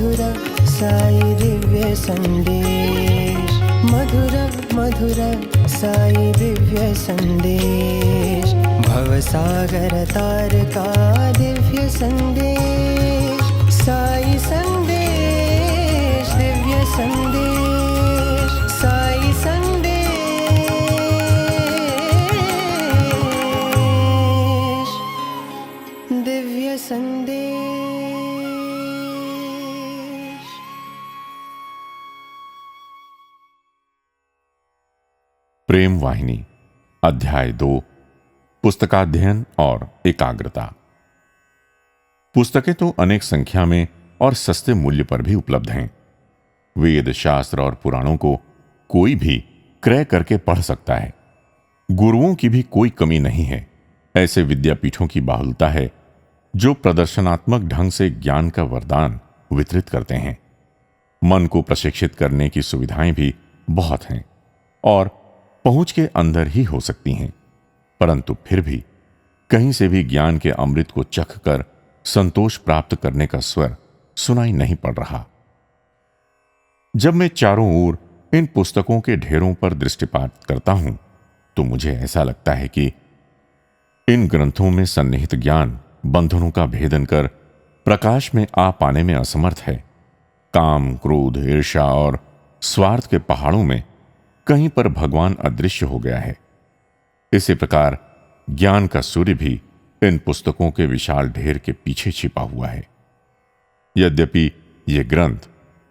मधुर साई दिव्य संदेश, मधुर मधुर साई दिव्य संदेश, भवसागर तार का दिव्य संदेश, साई संदेश दिव्य संदेश, साई संदेश दिव्य संदेश। प्रेम वाहिनी अध्याय 2 पुस्तकाध्ययन और एकाग्रता। पुस्तकें तो अनेक संख्या में और सस्ते मूल्य पर भी उपलब्ध हैं। वेद शास्त्र और पुराणों को कोई भी क्रय करके पढ़ सकता है। गुरुओं की भी कोई कमी नहीं है। ऐसे विद्यापीठों की बाहुलता है जो प्रदर्शनात्मक ढंग से ज्ञान का वरदान वितरित करते हैं। मन को प्रशिक्षित करने की सुविधाएं भी बहुत हैं और पहुंच के अंदर ही हो सकती हैं, परंतु फिर भी कहीं से भी ज्ञान के अमृत को चख कर संतोष प्राप्त करने का स्वर सुनाई नहीं पड़ रहा। जब मैं चारों ओर इन पुस्तकों के ढेरों पर दृष्टिपात करता हूं तो मुझे ऐसा लगता है कि इन ग्रंथों में सन्निहित ज्ञान बंधनों का भेदन कर प्रकाश में आ पाने में असमर्थ है। काम, क्रोध, ईर्ष्या और स्वार्थ के पहाड़ों में कहीं पर भगवान अदृश्य हो गया है। इसी प्रकार ज्ञान का सूर्य भी इन पुस्तकों के विशाल ढेर के पीछे छिपा हुआ है। यद्यपि ये ग्रंथ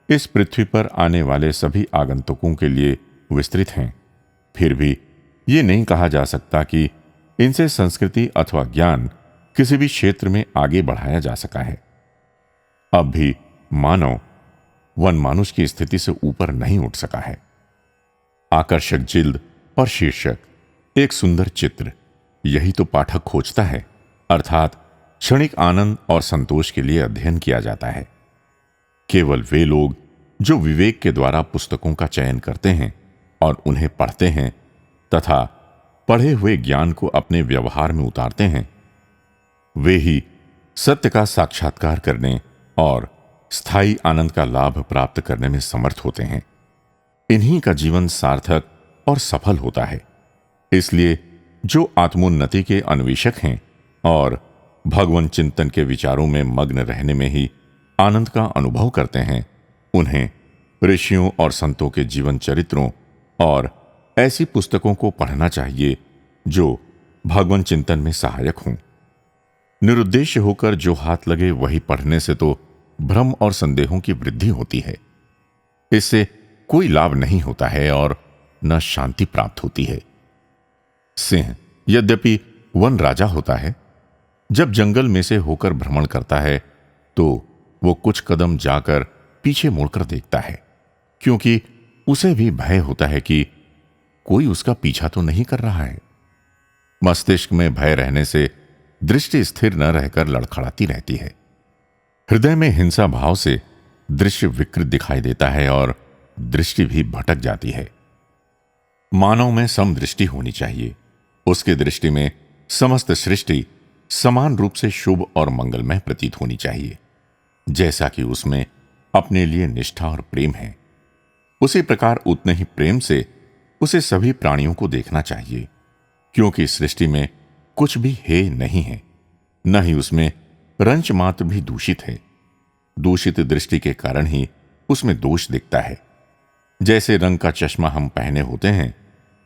इस पृथ्वी पर आने वाले सभी आगंतुकों के लिए विस्तृत हैं, फिर भी ये नहीं कहा जा सकता कि इनसे संस्कृति अथवा ज्ञान किसी भी क्षेत्र में आगे बढ़ाया जा सका है। अब भी मानव वनमानुष की स्थिति से ऊपर नहीं उठ सका है। आकर्षक जिल्द और शीर्षक, एक सुंदर चित्र, यही तो पाठक खोजता है। अर्थात क्षणिक आनंद और संतोष के लिए अध्ययन किया जाता है। केवल वे लोग जो विवेक के द्वारा पुस्तकों का चयन करते हैं और उन्हें पढ़ते हैं तथा पढ़े हुए ज्ञान को अपने व्यवहार में उतारते हैं, वे ही सत्य का साक्षात्कार करने और स्थायी आनंद का लाभ प्राप्त करने में समर्थ होते हैं। इन्हीं का जीवन सार्थक और सफल होता है। इसलिए जो आत्मोन्नति के अन्वेषक हैं और भगवान चिंतन के विचारों में मग्न रहने में ही आनंद का अनुभव करते हैं, उन्हें ऋषियों और संतों के जीवन चरित्रों और ऐसी पुस्तकों को पढ़ना चाहिए जो भगवान चिंतन में सहायक हों। निरुद्देश्य होकर जो हाथ लगे वही पढ़ने से तो भ्रम और संदेहों की वृद्धि होती है। इससे कोई लाभ नहीं होता है और न शांति प्राप्त होती है। सिंह यद्यपि वन राजा होता है, जब जंगल में से होकर भ्रमण करता है तो वो कुछ कदम जाकर पीछे मुड़कर देखता है, क्योंकि उसे भी भय होता है कि कोई उसका पीछा तो नहीं कर रहा है। मस्तिष्क में भय रहने से दृष्टि स्थिर न रहकर लड़खड़ाती रहती है। हृदय में हिंसा भाव से दृश्य विकृत दिखाई देता है और दृष्टि भी भटक जाती है। मानव में समदृष्टि होनी चाहिए। उसकी दृष्टि में समस्त सृष्टि समान रूप से शुभ और मंगलमय प्रतीत होनी चाहिए। जैसा कि उसमें अपने लिए निष्ठा और प्रेम है, उसी प्रकार उतने ही प्रेम से उसे सभी प्राणियों को देखना चाहिए, क्योंकि सृष्टि में कुछ भी हेय नहीं है, न ही उसमें रंच मात्र भी दूषित है। दूषित दृष्टि के कारण ही उसमें दोष दिखता है। जैसे रंग का चश्मा हम पहने होते हैं,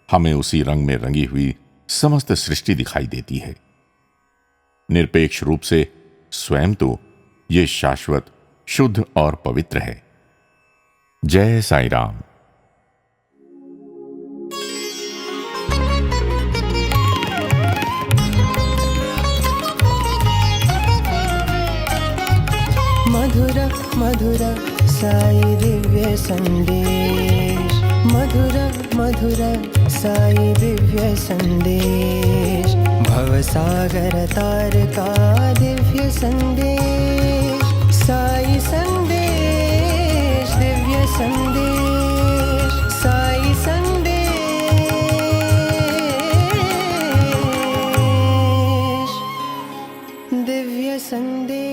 हमें उसी रंग में रंगी हुई समस्त सृष्टि दिखाई देती है। निरपेक्ष रूप से स्वयं तो ये शाश्वत, शुद्ध और पवित्र है। जय साई राम। मधुर मधुर साई दिव्य संदेश, मधुर मधुर साई दिव्य संदेश, भवसागर तार का दिव्य संदेश, साई संदेश दिव्य संदेश, साई संदेश दिव्य संदेश।